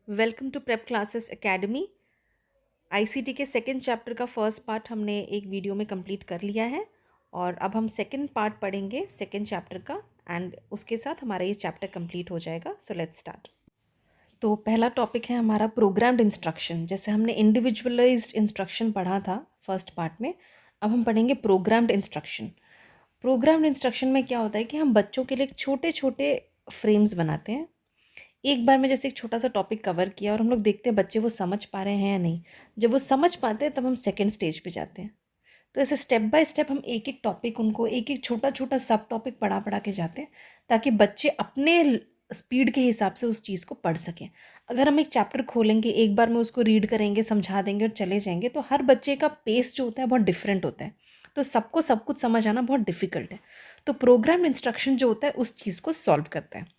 Welcome to prep classes academy. ICT के second chapter का first part हमने एक वीडियो में कंप्लीट कर लिया है और अब हम सेकंड पार्ट पढ़ेंगे सेकंड चैप्टर का एंड उसके साथ हमारा ये चैप्टर कंप्लीट हो जाएगा। So let's start. तो पहला टॉपिक है हमारा प्रोग्राम्ड इंस्ट्रक्शन। जैसे हमने इंडिविजुअलाइज्ड इंस्ट्रक्शन पढ़ा था फर्स्ट पार्ट में, अब हम पढ़ेंगे प्रोग्राम्ड इंस्ट्रक्शन। प्रोग्राम्ड इंस्ट्रक्शन में क्या होता है कि हम बच्चों के लिए छोटे छोटे फ्रेम्स बनाते हैं। एक बार में जैसे एक छोटा सा टॉपिक कवर किया और हम लोग देखते हैं बच्चे वो समझ पा रहे हैं या नहीं। जब वो समझ पाते हैं तब हम सेकंड स्टेज पे जाते हैं। तो ऐसे स्टेप बाय स्टेप हम एक एक टॉपिक उनको एक एक छोटा छोटा सब टॉपिक पढ़ा पढ़ा के जाते हैं ताकि बच्चे अपने स्पीड के हिसाब से उस चीज़ को पढ़ सकें। अगर हम एक चैप्टर खोलेंगे एक बार में उसको रीड करेंगे समझा देंगे और चले जाएंगे तो हर बच्चे का पेस जो होता है बहुत डिफरेंट होता है। तो सबको सब कुछ समझ आना बहुत डिफिकल्ट है। तो प्रोग्राम इंस्ट्रक्शन जो होता है उस चीज़ को सॉल्व करता है।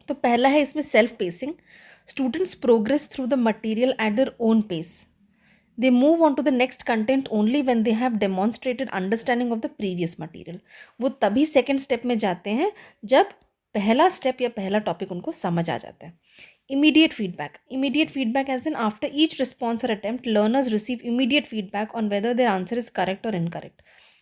तो पहला है इसमें self pacing. Students progress through the material at their own pace. They move on to the next content only when they have demonstrated understanding of the previous material. वो तभी सेकेंड स्टेप में जाते हैं जब पहला स्टेप या पहला topic उनको समझ आ जाता है। Immediate feedback. Immediate feedback as in after each response और attempt learners receive immediate feedback on whether their answer is correct और इनकरेक्ट।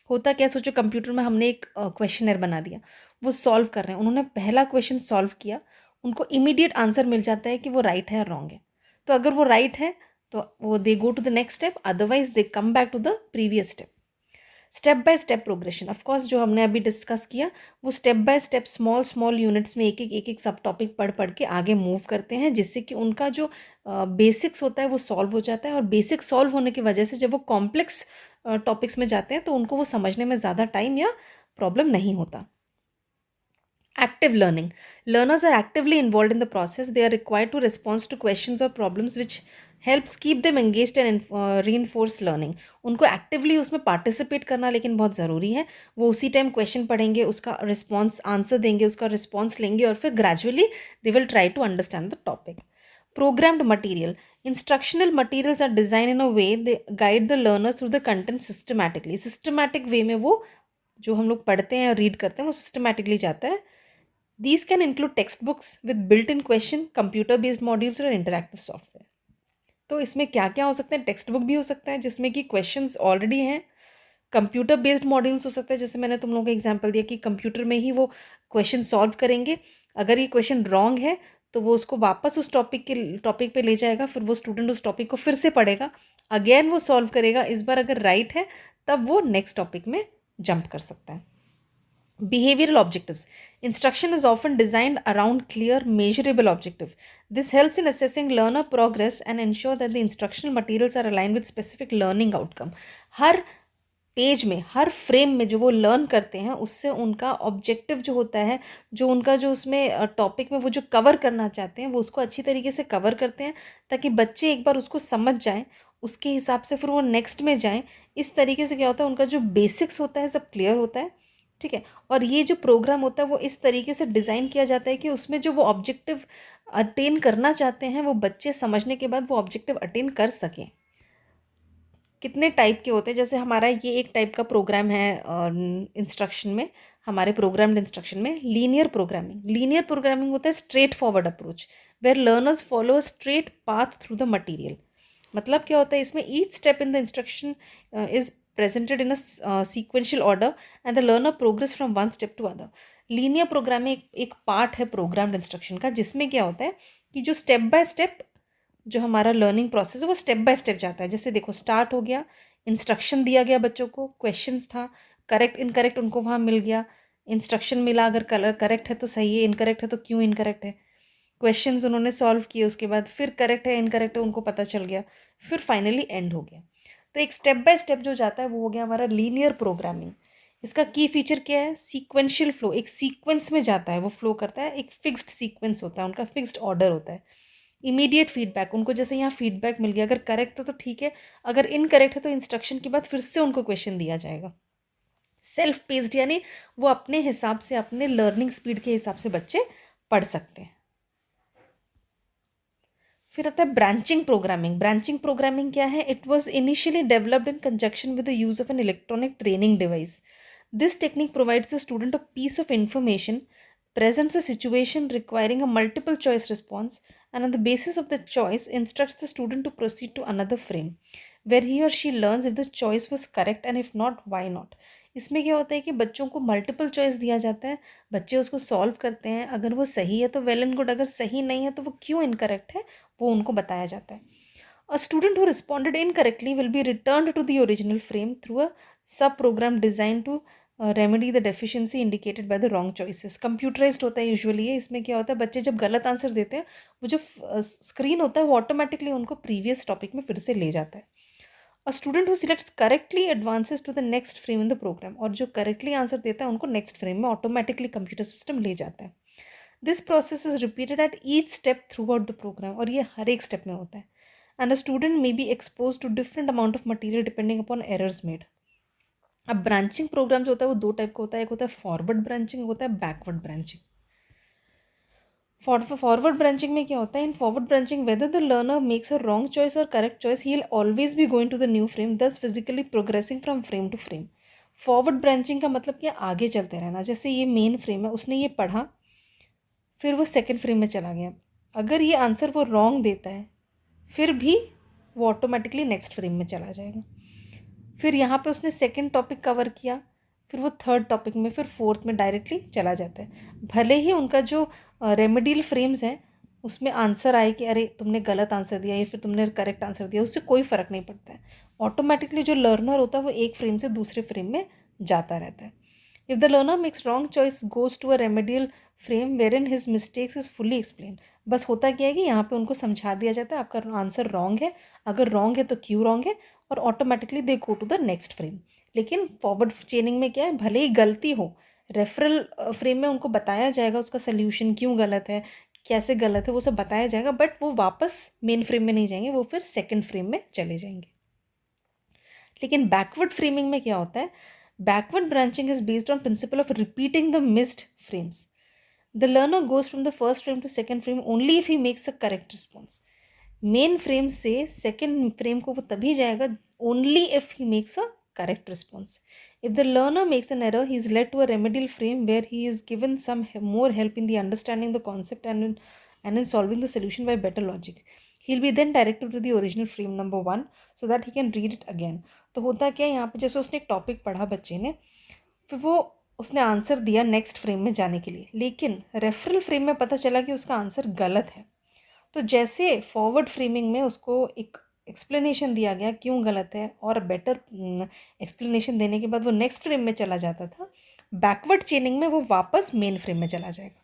होता क्या, सोचो कंप्यूटर में हमने एक क्वेश्चनर बना दिया, वो सॉल्व कर रहे हैं, उन्होंने पहला क्वेश्चन सॉल्व किया, उनको इमीडिएट आंसर मिल जाता है कि वो राइट है या रॉन्ग है। तो अगर वो राइट है तो वो they go to the next step, otherwise they come back to the previous step. Step by step progression, of course जो हमने अभी डिस्कस किया वो step by step small small units में एक एक सब टॉपिक पढ़ पढ़ के आगे मूव करते हैं, जिससे कि उनका जो बेसिक्स होता है वो सॉल्व हो जाता है। और बेसिक सॉल्व होने की वजह से जब वो कॉम्प्लेक्स टॉपिक्स में जाते हैं तो उनको वो समझने में ज़्यादा टाइम या प्रॉब्लम नहीं होता। Active learning. Learners are actively involved in the process. They are required to respond to questions or problems which helps keep them engaged and reinforce learning. उनको एक्टिवली उसमें पार्टिसिपेट करना लेकिन बहुत ज़रूरी है। वो उसी टाइम क्वेश्चन पढ़ेंगे, उसका रिस्पॉन्स आंसर देंगे, उसका रिस्पॉन्स लेंगे और फिर gradually they will try to understand the topic. Programmed material. Instructional materials are designed in a way they guide the learners through the content systematically. Systematic way में वो जो हम लोग पढ़ते हैं और रीड करते हैं वो सिस्टमैटिकली जाता है। These can include textbooks with built-in question, computer-based modules और interactive software. तो इसमें क्या क्या हो सकते हैं, टेक्स्ट बुक भी हो सकता है जिसमें कि क्वेश्चंस ऑलरेडी हैं, कंप्यूटर बेस्ड मॉड्यूल्स हो सकता है जैसे मैंने तुम लोगों को एग्जांपल दिया कि कंप्यूटर में ही वो क्वेश्चन सॉल्व करेंगे। अगर ये क्वेश्चन रॉन्ग है तो वो उसको वापस उस टॉपिक पे ले जाएगा, फिर वो स्टूडेंट उस टॉपिक को फिर से पढ़ेगा, अगेन वो सॉल्व करेगा। इस बार अगर राइट है तब वो नेक्स्ट टॉपिक में जंप कर सकता है। Behavioral objectives. Instruction is often designed around clear, measurable objective. This helps in assessing learner progress and ensure that the instructional materials are aligned with specific learning outcome. Her page में, हर frame में जो वो learn करते हैं उससे उनका objective जो होता है, जो उनका जो उसमें टॉपिक में वो जो कवर करना चाहते हैं वो उसको अच्छी तरीके से कवर करते हैं ताकि बच्चे एक बार उसको समझ जाएं, उसके हिसाब से फिर वो नेक्स्ट में जाएं। इस तरीके से क्या होता है, उनका जो बेसिक्स होता है सब क्लियर होता है। ठीक है, और ये जो प्रोग्राम होता है वो इस तरीके से डिज़ाइन किया जाता है कि उसमें जो वो ऑब्जेक्टिव अटेन करना चाहते हैं वो बच्चे समझने के बाद वो ऑब्जेक्टिव अटेन कर सकें। कितने टाइप के होते हैं, जैसे हमारा ये एक टाइप का प्रोग्राम है इंस्ट्रक्शन में, हमारे प्रोग्राम्ड इंस्ट्रक्शन में लीनियर प्रोग्रामिंग। लीनियर प्रोग्रामिंग होता है straight forward approach where learners follow a straight path through the material. मतलब क्या होता है इसमें, each step in the instruction is presented in a sequential order and the learner progress from one step to other. Linear programming एक part है programmed instruction का, जिसमें क्या होता है कि जो स्टेप बाय स्टेप जो हमारा लर्निंग प्रोसेस है वो स्टेप बाय स्टेप जाता है। जैसे देखो, स्टार्ट हो गया, इंस्ट्रक्शन दिया गया बच्चों को, क्वेश्चंस था, करेक्ट इनकरेक्ट उनको वहाँ मिल गया, इंस्ट्रक्शन मिला, अगर कलर करेक्ट है तो सही है, इनकरेक्ट है तो क्यों इनकरेक्ट है, क्वेश्चंस उन्होंने सॉल्व किए, उसके बाद फिर करेक्ट है इनकरेक्ट है उनको पता चल गया, फिर फाइनली एंड हो गया। तो एक स्टेप बाय स्टेप जो जाता है वो हो गया हमारा लीनियर प्रोग्रामिंग। इसका की फीचर क्या है, सीक्वेंशियल फ्लो, एक सीक्वेंस में जाता है, वो फ्लो करता है, एक फिक्स्ड सीक्वेंस होता है, उनका फिक्स्ड ऑर्डर होता है। इमीडिएट फीडबैक, उनको जैसे यहाँ फीडबैक मिल गया, अगर करेक्ट है तो ठीक है, अगर इनकरेक्ट है तो इंस्ट्रक्शन के बाद फिर से उनको क्वेश्चन दिया जाएगा। सेल्फ पेस्ड यानी वो अपने हिसाब से, अपने लर्निंग स्पीड के हिसाब से बच्चे पढ़ सकते हैं। फिर आता है ब्रांचिंग प्रोग्रामिंग। ब्रांचिंग प्रोग्रामिंग क्या है, it was initially developed in conjunction with the use of an electronic training device. This technique provides the student a piece of information presents a situation requiring a multiple choice response, and on the basis of the choice instructs the student to proceed to another frame where he or she learns if the choice was correct and if not, why not. इसमें क्या होता है कि बच्चों को multiple choice दिया जाता है, बच्चे उसको सॉल्व करते हैं, अगर वो सही है तो वेल एंड गुड, अगर सही नहीं है तो वो क्यों इनकरेक्ट है वो उनको बताया जाता है. A student who responded incorrectly will be returned to the original frame through a sub-program designed to remedy the deficiency indicated by the wrong choices. Computerized होता है यूजुअली ये. इसमें क्या होता है, बच्चे जब गलत आंसर देते हैं वो जो स्क्रीन होता है वो ऑटोमेटिकली उनको प्रीवियस टॉपिक में फिर से ले जाता है. A student who selects correctly advances to the next frame in the program. और जो करेक्टली आंसर देता है उनको नेक्स्ट फ्रेम में ऑटोमेटिकली कंप्यूटर सिस्टम ले जाता है. This process is repeated at each step throughout the program. और ये हर एक स्टेप में होता है. And a student may be exposed to different amount of material depending upon errors made. अब ब्रांचिंग प्रोग्राम जो होता है वो दो टाइप का होता है. एक होता है फॉरवर्ड ब्रांचिंग, होता है बैकवर्ड ब्रांचिंग. फॉरवर्ड ब्रांचिंग में क्या होता है, in forward branching whether the learner makes a wrong choice और correct choice he will always be going to the new frame, thus physically progressing from frame to frame. Forward branching का मतलब क्या, आगे चलते रहना. जैसे ये मेन फ्रेम है, उसने ये पढ़ा, फिर वो सेकेंड फ्रेम में चला गया. अगर ये आंसर वो रॉन्ग देता है फिर भी वो ऑटोमेटिकली नेक्स्ट फ्रेम में चला जाएगा. फिर यहाँ पे उसने सेकंड टॉपिक कवर किया, फिर वो थर्ड टॉपिक में, फिर फोर्थ में डायरेक्टली चला जाता है. भले ही उनका जो रेमेडियल फ्रेम्स हैं उसमें आंसर आए कि अरे तुमने गलत आंसर दिया या फिर तुमने करेक्ट आंसर दिया, उससे कोई फ़र्क नहीं पड़ता है. ऑटोमेटिकली जो लर्नर होता है वो एक फ्रेम से दूसरे फ्रेम में जाता रहता है. If the learner makes wrong choice goes to a remedial frame where in his mistakes is fully explain. बस होता क्या है कि यहाँ पे उनको समझा दिया जाता है आपका आंसर रॉन्ग है, अगर रॉन्ग है तो क्यों रॉन्ग है, और automatically they go to the next frame. लेकिन फॉरवर्ड चेनिंग में क्या है, भले ही गलती हो, रेफरल फ्रेम में उनको बताया जाएगा उसका सोल्यूशन क्यों गलत है, कैसे गलत है, वो सब बताया जाएगा, बट वो वापस मेन फ्रेम में नहीं जाएंगे, वो फिर सेकेंड फ्रेम में चले जाएंगे. लेकिन बैकवर्ड फ्रेमिंग में क्या होता है, backward branching is based on principle of repeating the missed frames. The learner goes from the first frame to second frame only if he makes a correct response. Main frame से second frame को वो तभी जाएगा only if he makes a correct response. If the learner makes an error, he is led to a remedial frame where he is given some more help in the understanding the concept and in solving the solution by better logic. He'll be then directed to the original frame number 1 so that he can read it again. तो होता क्या है यहाँ पे, जैसे उसने एक topic पढ़ा बच्चे ने, फिर वो उसने आंसर दिया नेक्स्ट फ्रेम में जाने के लिए, लेकिन रेफरल फ्रेम में पता चला कि उसका आंसर गलत है. तो जैसे फॉरवर्ड फ्रेमिंग में उसको एक एक्सप्लेनेशन दिया गया क्यों गलत है और बेटर एक्सप्लेनेशन देने के बाद वो नेक्स्ट फ्रेम में चला जाता था, बैकवर्ड चेनिंग में वो वापस मेन फ्रेम में चला जाएगा.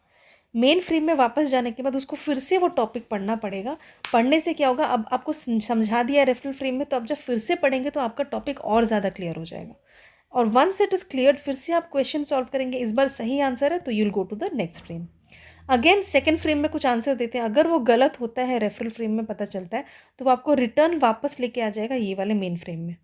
मेन फ्रेम में वापस जाने के बाद उसको फिर से वो टॉपिक पढ़ना पड़ेगा. पढ़ने से क्या होगा, अब आपको समझा दिया रेफरल फ्रेम में, तो अब जब फिर से पढ़ेंगे तो आपका टॉपिक और ज़्यादा क्लियर हो जाएगा. और वंस इट इज़ क्लियर, फिर से आप क्वेश्चन सॉल्व करेंगे, इस बार सही आंसर है तो you will go to the next frame. Again second frame में कुछ आंसर देते हैं, अगर वो गलत होता है रेफरल फ्रेम में पता चलता है, तो वो आपको रिटर्न वापस लेके आ जाएगा ये वाले मेन फ्रेम में.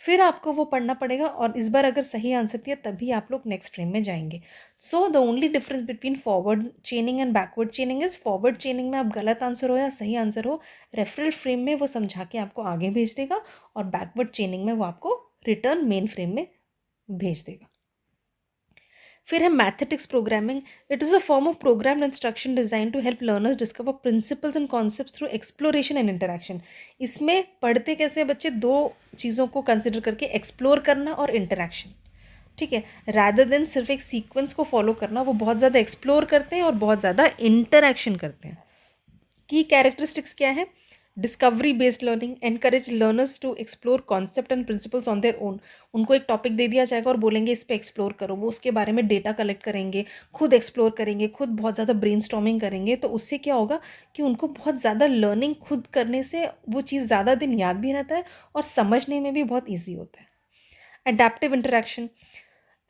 फिर आपको वो पढ़ना पड़ेगा और इस बार अगर सही आंसर दिया तभी आप लोग नेक्स्ट फ्रेम में जाएंगे. So the only difference between forward चेनिंग and backward चेनिंग is, forward chaining में आप गलत आंसर हो या सही आंसर हो, रेफरल फ्रेम में वो समझा के आपको आगे भेज देगा, और बैकवर्ड चेनिंग में वो आपको रिटर्न मेन फ्रेम में भेज देगा. फिर है mathematics programming. It is a form of programmed instruction design to help learners discover principles and concepts through exploration and interaction. इसमें पढ़ते कैसे हैं बच्चे, दो चीज़ों को कंसिडर करके, एक्सप्लोर करना और इंटरेक्शन. ठीक है, रादर देन सिर्फ एक सीक्वेंस को फॉलो करना, वो बहुत ज़्यादा एक्सप्लोर करते हैं और बहुत ज़्यादा इंटरेक्शन करते हैं. की कैरेक्टरिस्टिक्स क्या है, discovery based learning, encourage learners to explore concept and principles on their own. उनको एक टॉपिक दे दिया जाएगा और बोलेंगे इस पे एक्सप्लोर करो, वो उसके बारे में डेटा कलेक्ट करेंगे, खुद एक्सप्लोर करेंगे, खुद बहुत ज़्यादा ब्रेनस्टॉर्मिंग करेंगे. तो उससे क्या होगा कि उनको बहुत ज़्यादा लर्निंग खुद करने से वो चीज़ ज़्यादा दिन याद भी रहता है और समझने में भी बहुत ईजी होता है. Adaptive interaction.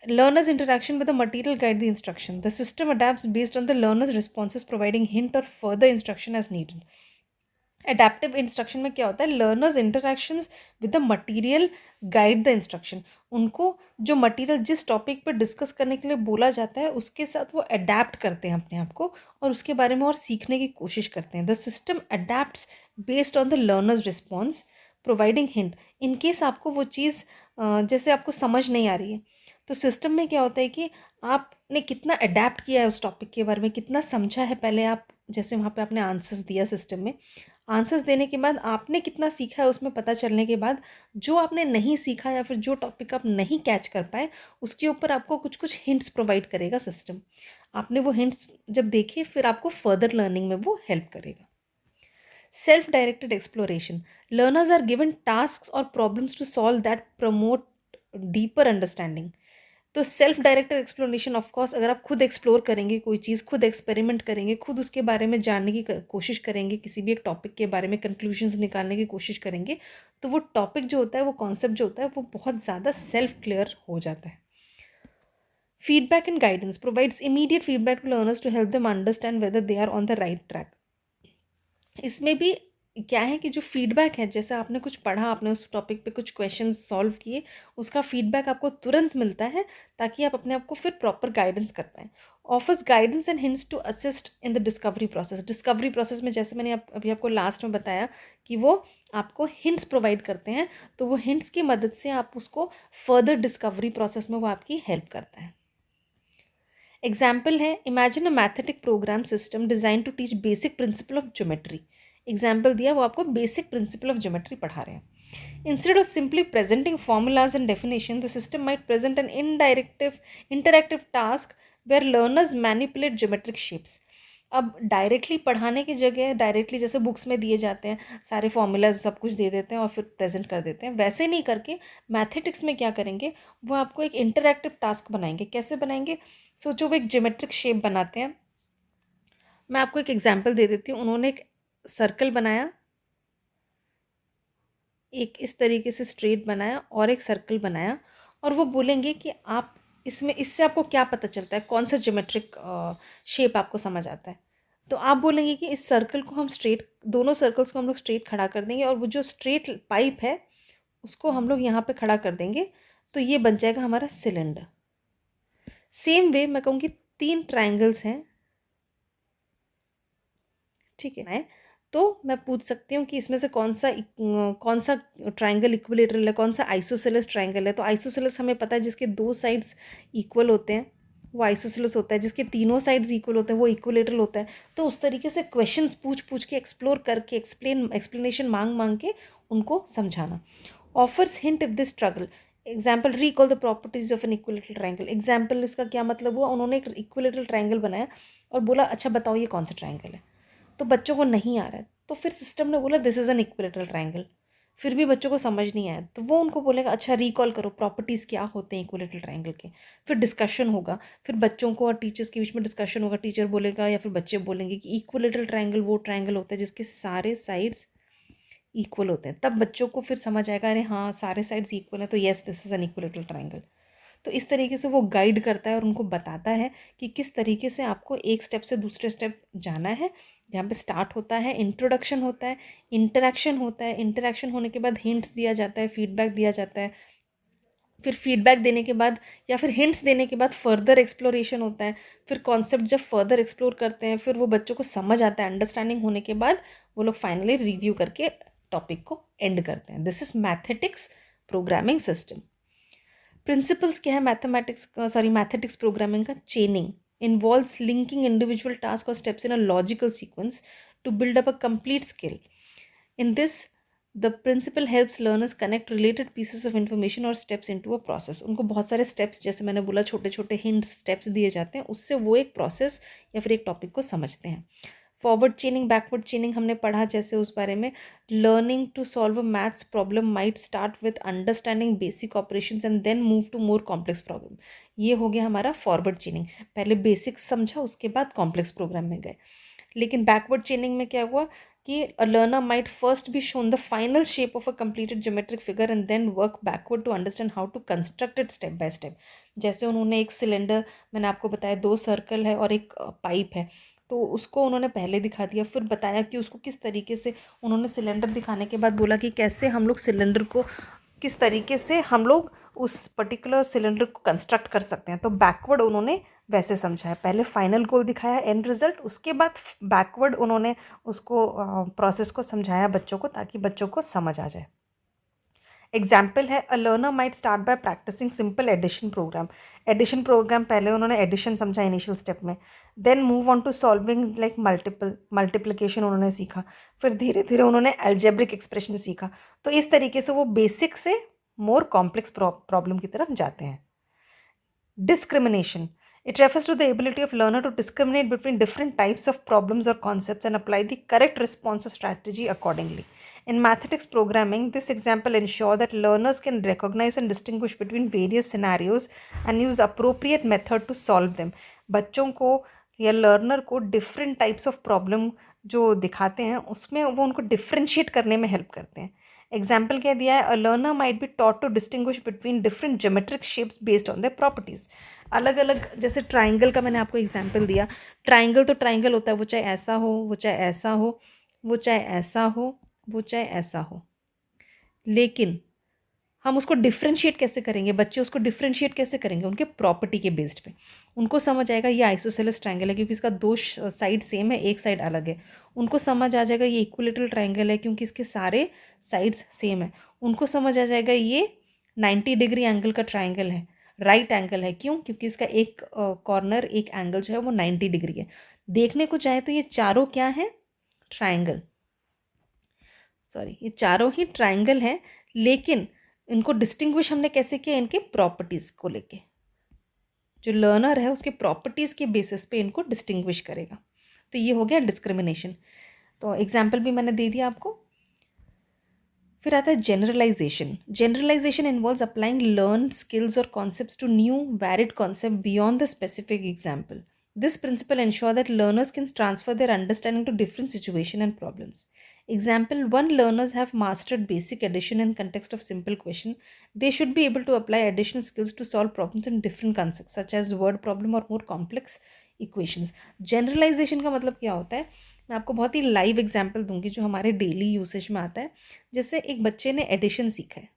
Learner's interaction with the material guide the instruction. The system adapts based on the learner's responses, providing hint or further instruction as needed. Adaptive instruction में क्या होता है, learners interactions with the material guide the instruction. उनको जो material जिस topic पर discuss करने के लिए बोला जाता है उसके साथ वो अडेप्ट करते हैं अपने आप को और उसके बारे में और सीखने की कोशिश करते हैं. The system adapts based on the learners response, providing hint. In case आपको वो चीज़ जैसे आपको समझ नहीं आ रही है तो सिस्टम में क्या होता है कि आपने कितना अडेप्ट किया है उस टॉपिक के बारे में, कितना समझा है पहले आप, जैसे वहाँ पे आपने आंसर्स दिया सिस्टम में, आंसर्स देने के बाद आपने कितना सीखा है उसमें पता चलने के बाद, जो आपने नहीं सीखा या फिर जो टॉपिक आप नहीं कैच कर पाए उसके ऊपर आपको कुछ कुछ हिंट्स प्रोवाइड करेगा सिस्टम। आपने वो हिंट्स जब देखे फिर आपको फर्दर लर्निंग में वो हेल्प करेगा। Self directed exploration, learners are given task और problems to solve that promote deeper understanding. तो self directed exploration of course, अगर आप खुद एक्सप्लोर करेंगे कोई चीज़, खुद एक्सपेरिमेंट करेंगे, खुद उसके बारे में जानने की कोशिश करेंगे, किसी भी एक टॉपिक के बारे में कंक्लूजन्स निकालने की कोशिश करेंगे, तो वो टॉपिक जो होता है, वो कॉन्सेप्ट जो होता है, वो बहुत ज़्यादा सेल्फ क्लियर हो जाता है। Feedback and guidance provides immediate feedback to learners to help them understand whether they are on the right track. इसमें भी क्या है कि जो फीडबैक है, जैसे आपने कुछ पढ़ा, आपने उस टॉपिक पे कुछ क्वेश्चंस सॉल्व किए, उसका फीडबैक आपको तुरंत मिलता है ताकि आप अपने आप को फिर प्रॉपर गाइडेंस कर पाएँ। Offers guidance and hints to assist in the discovery process. Discovery process में जैसे मैंने अभी आपको लास्ट में बताया कि वो आपको हिंट्स प्रोवाइड करते हैं, तो वो हिंट्स की मदद से आप उसको फर्दर डिस्कवरी प्रोसेस में वो आपकी हेल्प करता है। एग्जाम्पल है, imagine a mathematic program system design to teach basic principle of geometry. Example दिया, वो आपको बेसिक प्रिंसिपल ऑफ ज्योमेट्री पढ़ा रहे हैं। Instead of simply presenting formulas and definition, the system might present an interactive task where learners manipulate geometric shapes. अब directly पढ़ाने की जगह, डायरेक्टली जैसे बुक्स में दिए जाते हैं सारे फॉर्मूलाज सब कुछ दे देते हैं और फिर प्रेजेंट कर देते हैं, वैसे नहीं करके मैथमेटिक्स में क्या करेंगे, वो आपको एक इंटरैक्टिव टास्क बनाएंगे। कैसे बनाएंगे? सोचो वो एक ज्योमेट्रिक शेप बनाते हैं। मैं आपको एक एग्जांपल दे देती हूँ। उन्होंने एक सर्कल बनाया, एक इस तरीके से स्ट्रेट बनाया और एक सर्कल बनाया, और वो बोलेंगे कि आप इसमें, इससे आपको क्या पता चलता है, कौन सा ज्योमेट्रिक शेप आपको समझ आता है। तो आप बोलेंगे कि इस सर्कल को हम स्ट्रेट, दोनों सर्कल्स को हम लोग स्ट्रेट खड़ा कर देंगे और वो जो स्ट्रेट पाइप है उसको हम लोग यहाँ पे खड़ा कर देंगे, तो ये बन जाएगा हमारा सिलेंडर। सेम वे मैं कहूँगी 3 ट्राइंगल्स हैं, ठीक है, तो मैं पूछ सकती हूँ कि इसमें से कौन सा ट्राइंगल इक्विलेटरल है, कौन सा आइसोसेलेस ट्राइंगल है। तो आइसोसेलेस हमें पता है जिसके 2 साइड्स इक्वल होते हैं वो आइसोसेलेस होता है, जिसके तीनों साइड्स इक्वल होते हैं वो इक्विलेटरल होता है। तो उस तरीके से क्वेश्चंस पूछ पूछ के, एक्सप्लोर करके, एक्सप्लेनेशन मांग मांग के उनको समझाना। Offers hint if this struggle, example recall the properties of an equilateral triangle. Example इसका क्या मतलब हुआ, उन्होंने एक इक्विलेटरल ट्राइंगल बनाया और बोला अच्छा बताओ ये कौन सा ट्राइंगल है, तो बच्चों को नहीं आ रहा है, तो फिर सिस्टम ने बोला this is an equilateral triangle. फिर भी बच्चों को समझ नहीं आया, तो वो उनको बोलेगा अच्छा रिकॉल करो प्रॉपर्टीज़ क्या होते हैं इक्विलेटरल ट्राइंगल के। फिर डिस्कशन होगा, फिर बच्चों को और टीचर्स के बीच में डिस्कशन होगा। टीचर बोलेगा या फिर बच्चे बोलेंगे कि इक्विलेटरल ट्राइंगल वो ट्राइंगल होता है जिसके सारे साइड्स इक्वल होते हैं। तब बच्चों को फिर समझ आएगा अरे हाँ सारे साइड्स इक्वल हैं, तो yes this is an equilateral triangle. तो इस तरीके से वो गाइड करता है और उनको बताता है कि किस तरीके से आपको एक स्टेप से दूसरे स्टेप जाना है। जहाँ पे स्टार्ट होता है, इंट्रोडक्शन होता है, इंटरेक्शन होता है, इंटरेक्शन होने के बाद हिंट्स दिया जाता है, फीडबैक दिया जाता है, फिर फीडबैक देने के बाद या फिर हिंट्स देने के बाद फर्दर एक्सप्लोरेशन होता है। फिर कॉन्सेप्ट जब फर्दर एक्सप्लोर करते हैं, फिर वो बच्चों को समझ आता है, अंडरस्टैंडिंग होने के बाद वो लोग फाइनली रिव्यू करके टॉपिक को एंड करते हैं। This is mathematics programming system. Principles क्या है मैथमेटिक्स प्रोग्रामिंग का? Chaining involves linking individual task और steps in a logical sequence to build up a complete skill. In this the principle helps learners connect related pieces of information और steps into a process. उनको बहुत सारे steps, जैसे मैंने बोला छोटे छोटे हिंट स्टेप्स दिए जाते हैं, उससे वो एक प्रोसेस या फिर एक टॉपिक को समझते हैं। फॉरवर्ड चेनिंग, बैकवर्ड चेनिंग हमने पढ़ा जैसे उस बारे में। Learning to solve a maths problem might start with understanding basic operations and then move to more complex problem. ये हो गया हमारा फॉरवर्ड चेनिंग, पहले बेसिक समझा उसके बाद कॉम्प्लेक्स प्रोग्राम में गए। लेकिन बैकवर्ड चेनिंग में क्या हुआ कि a learner might first be shown the final shape of a completed geometric figure and then work backward to understand how to construct it step by step. जैसे उन्होंने एक सिलेंडर, मैंने आपको बताया 2 सर्कल है और एक पाइप है, तो उसको उन्होंने पहले दिखा दिया, फिर बताया कि उसको किस तरीके से, उन्होंने सिलेंडर दिखाने के बाद बोला कि कैसे हम लोग सिलेंडर को, किस तरीके से हम लोग उस पर्टिकुलर सिलेंडर को कंस्ट्रक्ट कर सकते हैं। तो बैकवर्ड उन्होंने वैसे समझाया, पहले फाइनल गोल दिखाया एंड रिजल्ट, उसके बाद बैकवर्ड उन्होंने उसको प्रोसेस को समझाया बच्चों को, ताकि बच्चों को समझ आ जाए। एग्जाम्पल है, a learner might start by practicing simple addition program. Addition program पहले उन्होंने एडिशन समझा इनिशियल स्टेप में, then move on to solving like multiplication उन्होंने सीखा, फिर धीरे धीरे उन्होंने एल्जेब्रिक एक्सप्रेशन सीखा। तो इस तरीके से वो बेसिक से मोर कॉम्प्लेक्स प्रॉब्लम की तरफ जाते हैं। Discrimination. It refers to the ability of learner to discriminate between different types of problems or concepts and apply the correct response or strategy accordingly. In mathematics programming, this example ensures that learners can recognize and distinguish between various scenarios and use appropriate method to solve them. बच्चों को या learner को different types of problem जो दिखाते हैं उसमें वो उनको डिफ्रेंशिएट करने में हेल्प करते हैं। एग्जाम्पल क्या दिया है, a learner might be taught to distinguish between different geometric shapes based on their properties. अलग अलग, जैसे ट्राइंगल का मैंने आपको एग्जाम्पल दिया, ट्राइंगल तो ट्राइंगल होता है, वो चाहे ऐसा हो, वो चाहे ऐसा हो, वो चाहे ऐसा हो, वो चाहे ऐसा हो, लेकिन हम उसको डिफ्रेंशिएट कैसे करेंगे, बच्चे उसको डिफ्रेंशिएट कैसे करेंगे, उनके प्रॉपर्टी के बेस्ड पे उनको समझ आएगा ये आइसोसेलेस ट्रायंगल है क्योंकि इसका दो साइड सेम है, एक साइड अलग है। उनको समझ आ जाएगा ये इक्विलेटरल ट्रायंगल है क्योंकि इसके सारे साइड्स सेम है। उनको समझ आ जाएगा ये 90 डिग्री एंगल का ट्रायंगल है, राइट एंगल है, क्यों, क्योंकि इसका एक कॉर्नर, एक एंगल जो है वो 90 डिग्री है। देखने को चाहे तो ये चारों क्या है, ट्रायंगल, सॉरी ये चारों ही ट्रायंगल है, लेकिन इनको डिस्टिंग्विश हमने कैसे किया, इनके प्रॉपर्टीज को लेके। जो लर्नर है उसके प्रॉपर्टीज के बेसिस पे इनको डिस्टिंग्विश करेगा। तो ये हो गया डिस्क्रिमिनेशन। तो एग्जाम्पल भी मैंने दे दिया आपको। फिर आता है generalization. Generalization involves applying learn skills और concepts to new varied concept beyond the specific example. This principle ensures that learners can transfer their understanding to different situations and problems. Example, one learners have mastered basic addition in context of simple question. They should be able to apply additional skills to solve problems in different contexts, such as word problem or more complex equations. Generalization का मतलब क्या होता है, मैं आपको बहुत ही live example दूंगी जो हमारे डेली यूसेज में आता है। जैसे एक बच्चे ने एडिशन सीखा है।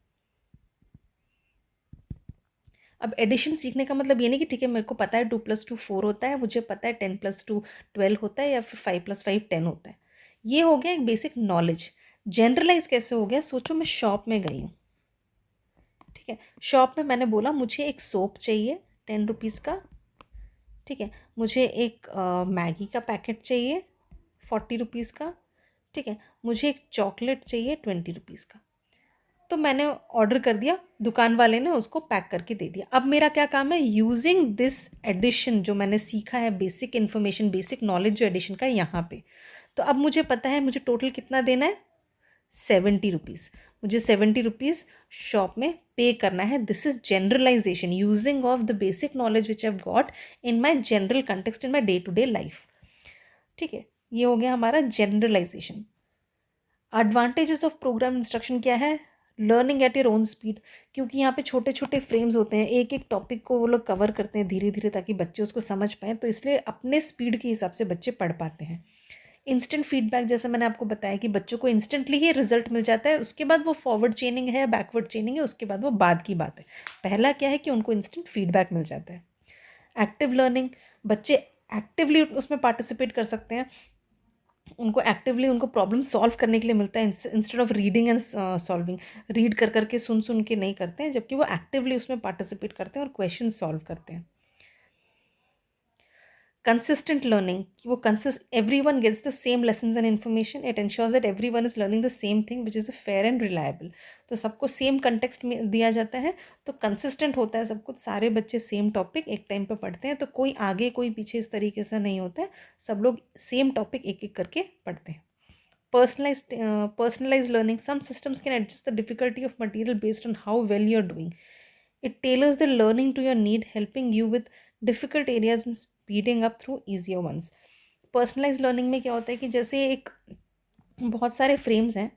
अब एडिशन सीखने का मतलब ये नहीं कि ठीक है मेरे को पता है 2 + 2 4 होता है, मुझे पता है 10 + 2 12 होता है, या फिर 5 + 5 10 होता है। ये हो गया एक बेसिक नॉलेज। जनरलाइज कैसे हो गया, सोचो मैं शॉप में गई हूँ, ठीक है, शॉप में मैंने बोला मुझे एक सोप चाहिए 10 रुपीज़ का, ठीक है, मुझे एक मैगी का पैकेट चाहिए 40 रुपीज़ का, ठीक है, मुझे एक चॉकलेट चाहिए 20 रुपीज़ का। तो मैंने ऑर्डर कर दिया, दुकान वाले ने उसको पैक करके दे दिया। अब मेरा क्या काम है, यूजिंग दिस एडिशन जो मैंने सीखा है, बेसिक इन्फॉर्मेशन, बेसिक नॉलेज जो एडिशन का है यहाँ पे, तो अब मुझे पता है मुझे टोटल कितना देना है, 70 रुपीज़। मुझे 70 रुपीज़ शॉप में पे करना है। This is generalization using of the basic knowledge which I got in my general context in my day to day life. ठीक है, ये हो गया हमारा generalization. Advantages of program instruction क्या है, learning at your own speed, क्योंकि यहाँ पे छोटे छोटे फ्रेम्स होते हैं, एक एक टॉपिक को वो लोग कवर करते हैं धीरे धीरे ताकि बच्चे उसको समझ पाएँ, तो इसलिए अपने स्पीड के हिसाब से बच्चे पढ़ पाते हैं। इंस्टेंट फीडबैक, जैसे मैंने आपको बताया कि बच्चों को इंस्टेंटली ही रिजल्ट मिल जाता है, उसके बाद वो फॉरवर्ड चेनिंग है, बैकवर्ड चेनिंग है, उसके बाद वो बाद की बात है। पहला क्या है कि उनको इंस्टेंट फीडबैक मिल जाता है। एक्टिव लर्निंग, बच्चे एक्टिवली उसमें पार्टिसिपेट कर सकते हैं, उनको एक्टिवली उनको प्रॉब्लम सॉल्व करने के लिए मिलता है instead of reading and solving. Read कर करके सुन सुन के नहीं करते हैं, जबकि वो एक्टिवली उसमें पार्टिसिपेट करते हैं और क्वेश्चन सॉल्व करते हैं। Consistent learning, वो everyone gets the same lessons and information. It ensures that everyone is learning the same thing which is fair and reliable. तो सबको सेम कंटेक्स्ट में दिया जाता है, तो कंसिस्टेंट होता है सब कुछ, सारे बच्चे सेम टॉपिक एक टाइम पे पढ़ते हैं, तो कोई आगे कोई पीछे इस तरीके से नहीं होता है, सब लोग सेम टॉपिक एक एक करके पढ़ते हैं। Personalized learning, some systems can adjust the difficulty of material based on how well you're doing. It tailors the learning to your need, helping you with difficult areas and speeding up through easier ones. Personalized learning में क्या होता है कि जैसे एक बहुत सारे frames हैं,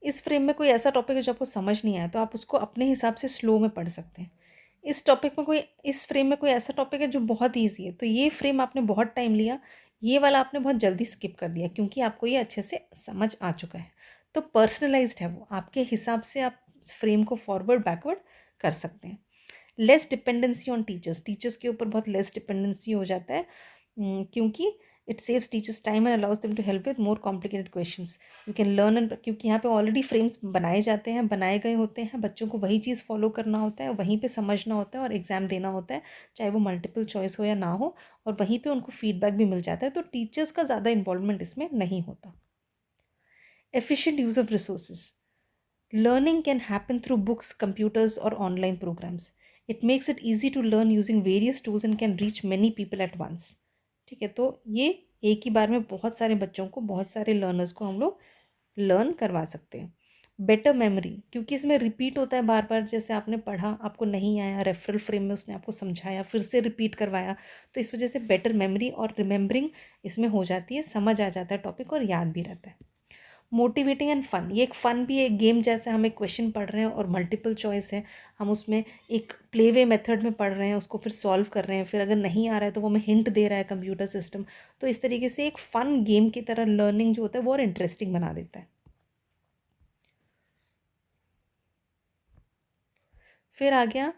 इस फ्रेम में कोई ऐसा टॉपिक है जो आपको समझ नहीं आया, तो आप उसको अपने हिसाब से स्लो में पढ़ सकते हैं। इस टॉपिक में कोई, इस फ्रेम में कोई ऐसा टॉपिक है जो बहुत ईजी है, तो ये फ्रेम आपने बहुत टाइम लिया, ये वाला आपने बहुत जल्दी स्किप कर दिया क्योंकि आपको ये अच्छे से समझ आ चुका है। तो पर्सनलाइज्ड है वो, आपके हिसाब से आप फ्रेम को फॉरवर्ड बैकवर्ड कर सकते हैं। Less dependency on teachers, teachers के ऊपर बहुत लेस डिपेंडेंसी हो जाता है, क्योंकि it saves teachers time and allows them to help with more complicated questions. You can learn and, क्योंकि यहाँ पे ऑलरेडी फ्रेम्स बनाए जाते हैं, बनाए गए होते हैं, बच्चों को वही चीज़ फॉलो करना होता है, वहीं पे समझना होता है और एग्ज़ाम देना होता है, चाहे वो मल्टीपल चॉइस हो या ना हो, और वहीं पे उनको फीडबैक भी मिल जाता है, तो टीचर्स का ज़्यादा इन्वॉल्वमेंट इसमें नहीं होता। Efficient use of resources. Learning can happen through books, computers, or online programs. It makes it easy to learn using various tools and can reach many people at once. ठीक है, तो ये एक ही बार में बहुत सारे बच्चों को, बहुत सारे लर्नर्स को हम लोग लर्न करवा सकते हैं। बेटर मेमोरी, क्योंकि इसमें रिपीट होता है बार बार, जैसे आपने पढ़ा, आपको नहीं आया, रेफरल फ्रेम में उसने आपको समझाया, फिर से रिपीट करवाया, तो इस वजह से बेटर मेमोरी और रिमेंबरिंग इसमें हो जाती है, समझ आ जाता है टॉपिक और याद भी रहता है। मोटिवेटिंग एंड फन, ये एक फ़न भी है, एक गेम जैसे हम एक क्वेश्चन पढ़ रहे हैं और मल्टीपल चॉइस है, हम उसमें एक प्ले वे मेथड में पढ़ रहे हैं, उसको फिर सॉल्व कर रहे हैं, फिर अगर नहीं आ रहा है तो वो हमें हिंट दे रहा है कंप्यूटर सिस्टम। तो इस तरीके से एक फ़न गेम की तरह लर्निंग जो होता है वो और इंटरेस्टिंग बना देता है। फिर आ गया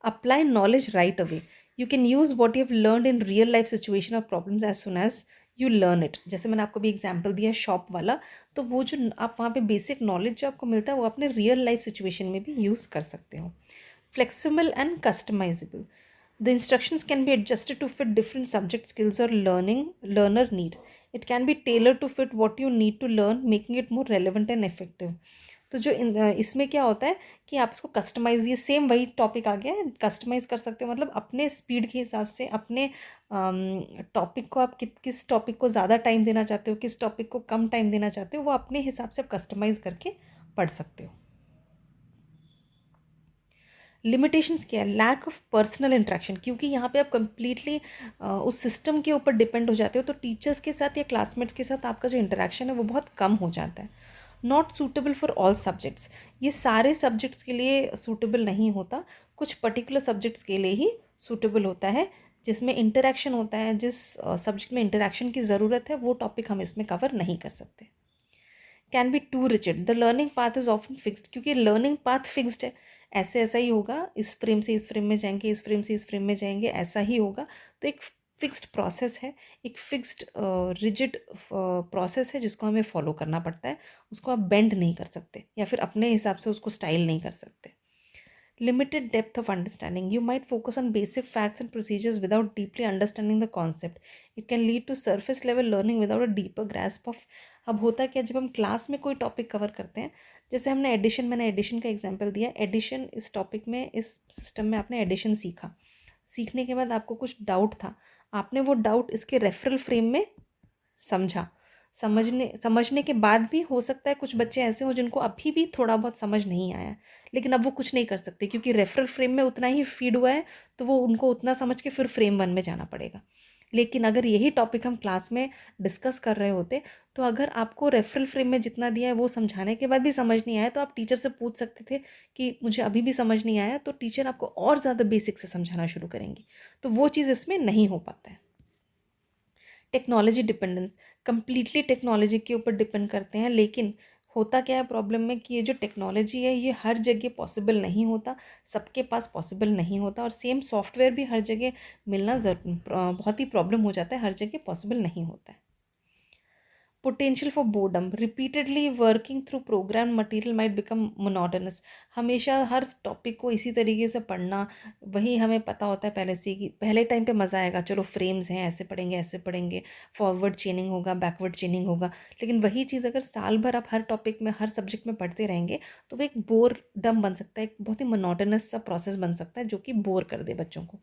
apply knowledge right away. You can use what you have learn in real life situation और problems as soon as you learn it. जैसे मैंने आपको भी एग्जाम्पल दिया शॉप वाला, तो वो जो आप वहाँ पे बेसिक नॉलेज जो आपको मिलता है वो अपने रियल लाइफ सिचुएशन में भी यूज़ कर सकते हो। Flexible and customizable, the instructions can be adjusted to fit different subject skills or learner need. It can be tailored to fit what you need to learn, making it more relevant and effective. तो जो इसमें क्या होता है कि आप इसको customise, ये सेम वही टॉपिक आ गया है, कस्टमाइज कर सकते हो, मतलब अपने स्पीड के हिसाब से, अपने टॉपिक को, आप किस टॉपिक को ज़्यादा टाइम देना चाहते हो, किस टॉपिक को कम टाइम देना चाहते हो, वो अपने हिसाब से आप कस्टमाइज करके पढ़ सकते हो। लिमिटेशंस क्या है? लैक ऑफ पर्सनल इंटरेक्शन, क्योंकि यहाँ पे आप कम्प्लीटली उस सिस्टम के ऊपर डिपेंड हो जाते हो, तो टीचर्स के साथ या क्लासमेट्स के साथ आपका जो इंटरेक्शन है वो बहुत कम हो जाता है। Not suitable for all subjects, ये सारे सब्जेक्ट्स के लिए सूटेबल नहीं होता, कुछ पर्टिकुलर सब्जेक्ट्स के लिए ही सूटेबल होता है, जिसमें इंटरेक्शन होता है, जिस सब्जेक्ट में इंटरेक्शन की ज़रूरत है वो टॉपिक हम इसमें कवर नहीं कर सकते। Can be too rigid, the learning path is often fixed, क्योंकि लर्निंग पाथ फिक्स्ड है, ऐसे ऐसा ही होगा, इस फ्रेम से इस फ्रेम में जाएंगे, इस फ्रेम से इस फ्रेम में जाएंगे, ऐसा ही होगा। तो एक फिक्स्ड प्रोसेस है, एक फिक्स्ड रिजिड प्रोसेस है जिसको हमें फॉलो करना पड़ता है, उसको आप बेंड नहीं कर सकते या फिर अपने हिसाब से उसको स्टाइल नहीं कर सकते। Limited depth of understanding, you might focus on basic facts and procedures without deeply understanding the concept. It can lead to surface level learning without a deeper grasp of, अब होता क्या, जब हम क्लास में कोई टॉपिक कवर करते हैं, जैसे हमने एडिशन, मैंने एडिशन का एग्जांपल दिया, एडिशन इस टॉपिक में, इस सिस्टम में आपने एडिशन सीखा, सीखने के बाद आपको कुछ डाउट था, आपने वो डाउट इसके रेफरल फ्रेम में समझा, समझने के बाद भी हो सकता है कुछ बच्चे ऐसे हों जिनको अभी भी थोड़ा बहुत समझ नहीं आया, लेकिन अब वो कुछ नहीं कर सकते क्योंकि रेफरल फ्रेम में उतना ही फीड हुआ है, तो वो उनको उतना समझ के फिर फ्रेम 1 में जाना पड़ेगा। लेकिन अगर यही टॉपिक हम क्लास में डिस्कस कर रहे होते, तो अगर आपको रेफरल फ्रेम में जितना दिया है वो समझाने के बाद भी समझ नहीं आया, तो आप टीचर से पूछ सकते थे कि मुझे अभी भी समझ नहीं आया, तो टीचर आपको और ज़्यादा बेसिक से समझाना शुरू करेंगी, तो वो चीज़ इसमें नहीं हो पाता है। टेक्नोलॉजी डिपेंडेंस, कम्प्लीटली टेक्नोलॉजी के ऊपर डिपेंड करते हैं, लेकिन होता क्या है प्रॉब्लम में कि ये जो टेक्नोलॉजी है ये हर जगह पॉसिबल नहीं होता, सबके पास पॉसिबल नहीं होता, और सेम सॉफ्टवेयर भी हर जगह मिलना बहुत ही प्रॉब्लम हो जाता है, हर जगह पॉसिबल नहीं होता है। Potential for boredom, repeatedly working through program material might become monotonous, हमेशा हर टॉपिक को इसी तरीके से पढ़ना, वही हमें पता होता है पहले से कि पहले टाइम पे मज़ा आएगा, चलो फ्रेम्स हैं, ऐसे पढ़ेंगे, फॉरवर्ड चेनिंग होगा, बैकवर्ड चेनिंग होगा, लेकिन वही चीज़ अगर साल भर आप हर टॉपिक में, हर सब्जेक्ट में पढ़ते रहेंगे, तो वो एक बोरडम बन सकता है, एक बहुत ही मोनोटोनस सा प्रोसेस बन सकता है जो कि बोर कर दे बच्चों को।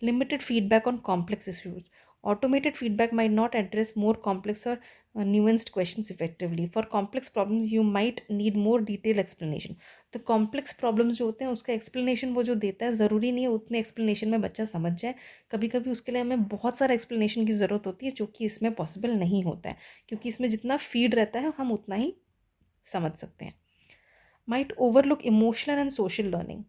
Limited feedback on complex issues. Automated feedback might not address more complex or nuanced questions effectively. For complex problems, you might need more detailed explanation. तो complex problems जो होते हैं उसका explanation वो जो देता है, ज़रूरी नहीं है उतने explanation में बच्चा समझ जाए, कभी कभी उसके लिए हमें बहुत सारा explanation की ज़रूरत होती है जो कि इसमें possible नहीं होता है, क्योंकि इसमें जितना feed रहता है हम उतना ही समझ सकते हैं। Might overlook emotional and social learning.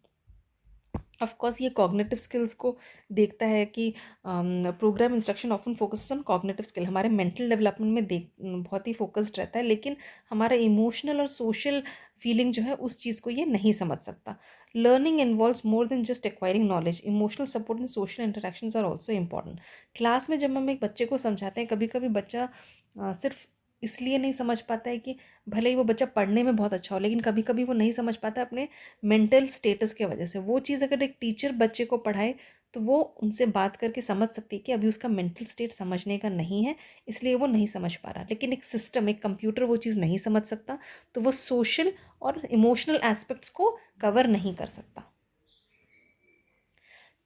Of course ये कॉग्निटिव स्किल्स को देखता है कि programme instruction often focus on cognitive skill, हमारे मेंटल डेवलपमेंट में बहुत ही फोकस्ड रहता है, लेकिन हमारा इमोशनल और सोशल फीलिंग जो है उस चीज़ को ये नहीं समझ सकता। Learning involves more than just acquiring knowledge, emotional support and social interactions are also important. Class में जब हम एक बच्चे को समझाते हैं, कभी कभी बच्चा सिर्फ इसलिए नहीं समझ पाता है कि भले ही वो बच्चा पढ़ने में बहुत अच्छा हो, लेकिन कभी कभी वो नहीं समझ पाता अपने मेंटल स्टेटस के वजह से। वो चीज़ अगर एक टीचर बच्चे को पढ़ाए तो वो उनसे बात करके समझ सकती है कि अभी उसका मेंटल स्टेट समझने का नहीं है, इसलिए वो नहीं समझ पा रहा। लेकिन एक सिस्टम, एक कंप्यूटर वो चीज़ नहीं समझ सकता, तो वो सोशल और इमोशनल एस्पेक्ट्स को कवर नहीं कर सकता।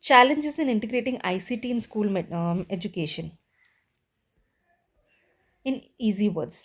Challenges in integrating ICT in school में एजुकेशन इन ईजी वर्ड्स।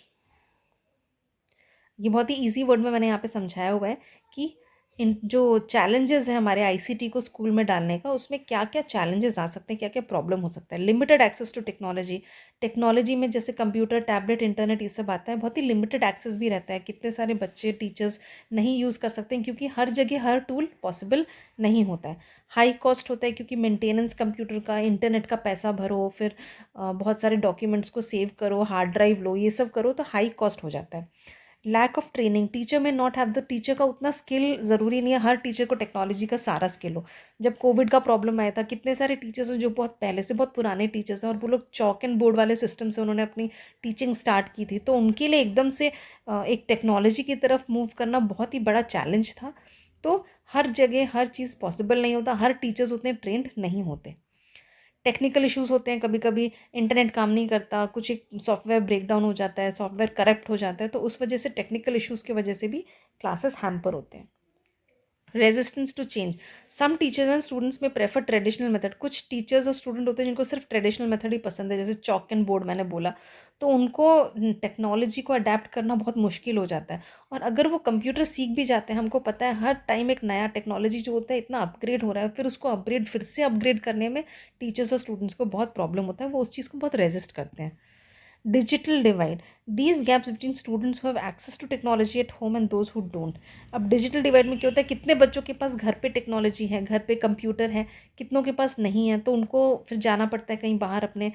ये बहुत ही ईजी वर्ड में मैंने यहाँ पे समझाया हुआ है कि इन जो चैलेंजेस है हमारे आईसीटी को स्कूल में डालने का, उसमें क्या क्या चैलेंजेस आ सकते हैं, क्या क्या प्रॉब्लम हो सकता है। Limited access to technology, technology में जैसे कंप्यूटर, टैबलेट, इंटरनेट ये सब आता है, बहुत ही लिमिटेड एक्सेस भी रहता है। कितने सारे बच्चे, टीचर्स नहीं यूज़ कर सकते हैं क्योंकि हर जगह हर टूल पॉसिबल नहीं होता है। हाई कॉस्ट होता है क्योंकि मेंटेनेंस कंप्यूटर का, इंटरनेट का पैसा भरो, फिर बहुत सारे डॉक्यूमेंट्स को सेव करो, हार्ड ड्राइव लो, ये सब करो, तो हाई कॉस्ट हो जाता है। लैक ऑफ ट्रेनिंग, टीचर में नॉट हैव द, टीचर का उतना स्किल ज़रूरी नहीं है हर टीचर को टेक्नोलॉजी का सारा स्किल हो। जब कोविड का प्रॉब्लम आया था, कितने सारे टीचर्स हैं जो बहुत पहले से बहुत पुराने टीचर्स हैं और वो लोग चॉक एंड बोर्ड वाले सिस्टम से उन्होंने अपनी टीचिंग स्टार्ट की थी, तो उनके लिए एकदम से एक टेक्नोलॉजी की तरफ मूव करना बहुत ही बड़ा चैलेंज था। तो हर जगह हर चीज़ पॉसिबल नहीं होता, हर टीचर्स उतने ट्रेंड नहीं होते। टेक्निकल इश्यूज़ होते हैं, कभी कभी इंटरनेट काम नहीं करता, कुछ एक सॉफ्टवेयर ब्रेकडाउन हो जाता है, सॉफ्टवेयर करप्ट हो जाता है, तो उस वजह से टेक्निकल इश्यूज़ की वजह से भी क्लासेस हैम्पर होते हैं। Resistance to change, some teachers and students में प्रेफर ट्रेडिशनल मेथड, कुछ टीचर्स और स्टूडेंट होते हैं जिनको सिर्फ ट्रेडिशनल मेथड ही पसंद है, जैसे चॉक एंड बोर्ड मैंने बोला, तो उनको टेक्नोलॉजी को अडेप्ट करना बहुत मुश्किल हो जाता है। और अगर वो कंप्यूटर सीख भी जाते हैं, हमको पता है हर टाइम एक नया टेक्नोलॉजी जो होता है इतना अपग्रेड हो रहा है, फिर उसको अपग्रेड फिर से अपग्रेड करने में टीचर्स और स्टूडेंट्स को बहुत प्रॉब्लम होता है, वो उस चीज़ को बहुत रेजिस्ट करते हैं। Digital divide, these gaps between students who have access to technology at home and those who don't। अब डिजिटल डिवाइड में क्या होता है, कितने बच्चों के पास घर पे टेक्नोलॉजी है, घर पे कंप्यूटर है, कितनों के पास नहीं है, तो उनको फिर जाना पड़ता है कहीं बाहर अपने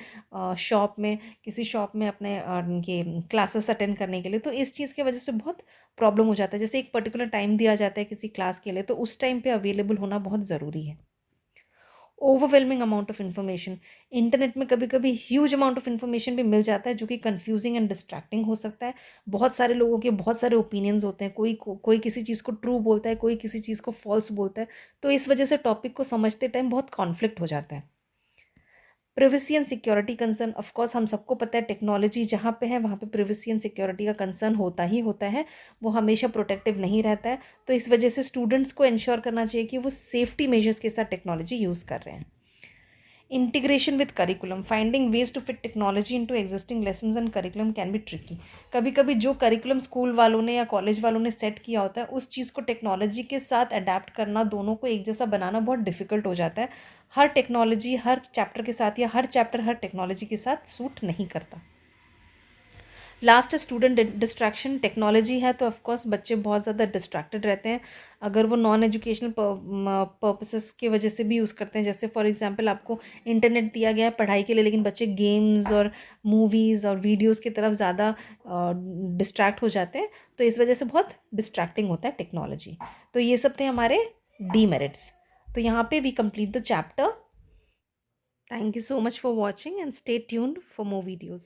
शॉप में, किसी शॉप में अपने ये क्लासेस अटेंड करने के लिए। तो इस चीज़ की वजह से बहुत प्रॉब्लम हो जाता है। जैसे एक पर्टिकुलर टाइम दिया जाता है किसी क्लास के लिए, तो उस टाइम पे अवेलेबल होना बहुत ज़रूरी है। Overwhelming amount of information, internet में कभी कभी ह्यूज अमाउंट ऑफ इन्फॉर्मेशन भी मिल जाता है जो कि कंफ्यूजिंग एंड डिस्ट्रैक्टिंग हो सकता है। बहुत सारे लोगों के बहुत सारे ओपिनियंस होते हैं, कोई किसी चीज़ को ट्रू बोलता है, कोई किसी चीज़ को फॉल्स बोलता है, तो इस वजह से टॉपिक को समझते टाइम बहुत कॉन्फ्लिक्ट हो जाता है। Privacy and security concern, of course हम सबको पता है टेक्नोलॉजी जहाँ पे है वहाँ पे प्रिवेसी एंड सिक्योरिटी का कंसर्न होता ही होता है, वो हमेशा प्रोटेक्टिव नहीं रहता है। तो इस वजह से स्टूडेंट्स को इंश्योर करना चाहिए कि वो सेफ्टी मेजर्स के साथ टेक्नोलॉजी यूज़ कर रहे हैं। Integration with curriculum, finding ways to fit technology into existing lessons and curriculum can be tricky. कभी कभी जो करिकुलम स्कूल वालों ने या कॉलेज वालों ने सेट किया होता है, उस चीज़ को टेक्नोलॉजी के साथ अडेप्ट करना, दोनों को एक जैसा बनाना बहुत डिफिकल्ट हो जाता है। हर टेक्नोलॉजी हर चैप्टर के साथ या हर चैप्टर हर टेक्नोलॉजी के साथ सूट नहीं करता। लास्ट स्टूडेंट डिस्ट्रैक्शन, टेक्नोलॉजी है तो ऑफकोर्स बच्चे बहुत ज़्यादा डिस्ट्रैक्टेड रहते हैं, अगर वो नॉन एजुकेशनल पर्पसेस की वजह से भी यूज़ करते हैं। जैसे फॉर एग्जांपल आपको इंटरनेट दिया गया है पढ़ाई के लिए, लेकिन बच्चे गेम्स और मूवीज़ और वीडियोस की तरफ ज़्यादा डिस्ट्रैक्ट हो जाते हैं, तो इस वजह से बहुत डिस्ट्रैक्टिंग होता है टेक्नोलॉजी। तो ये सब थे हमारे डीमेरिट्स। तो यहाँ पे we complete the chapter. Thank you so much for watching and stay tuned for more videos.